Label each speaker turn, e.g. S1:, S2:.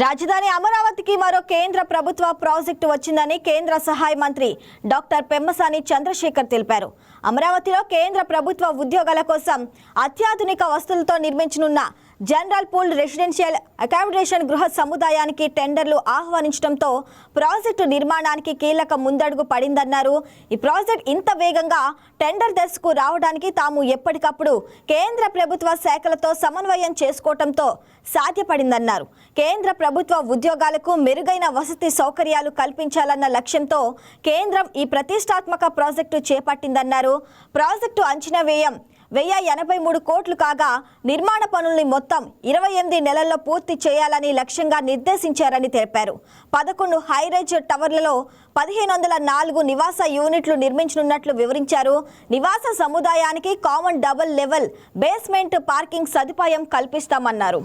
S1: రాజధాని అమరావతికి మరో కేంద్ర ప్రభుత్వ ప్రాజెక్టు వచ్చిందని కేంద్ర సహాయ మంత్రి డాక్టర్ పెమ్మసాని చంద్రశేఖర్ తెలిపారు. అమరావతిలో కేంద్ర ప్రభుత్వ ఉద్యోగాల కోసం అత్యాధునిక వసతులతో నిర్మించనున్న జనరల్ పూల్ రెసిడెన్షియల్ అకామిడేషన్ గృహ సముదాయానికి టెండర్లు ఆహ్వానించడంతో ప్రాజెక్టు నిర్మాణానికి కీలక ముందడుగు పడిందన్నారు. ఈ ప్రాజెక్ట్ ఇంత వేగంగా టెండర్ దశకు రావడానికి తాము ఎప్పటికప్పుడు కేంద్ర ప్రభుత్వ శాఖలతో సమన్వయం చేసుకోవడంతో సాధ్యపడిందన్నారు. కేంద్ర ప్రభుత్వ ఉద్యోగాలకు మెరుగైన వసతి సౌకర్యాలు కల్పించాలన్న లక్ష్యంతో కేంద్రం ఈ ప్రతిష్టాత్మక ప్రాజెక్టు చేపట్టిందన్నారు. ప్రాజెక్టు అంచనా వ్యయం 1083 కోట్లు కాగా నిర్మాణ పనుల్ని మొత్తం 28 నెలల్లో పూర్తి చేయాలని లక్ష్యంగా నిర్దేశించారని తెలిపారు. 11 హైరేజ్ టవర్లలో 1504 నివాస యూనిట్లు నిర్మించనున్నట్లు వివరించారు. నివాస సముదాయానికి common double level basement parking సదుపాయం కల్పిస్తామన్నారు.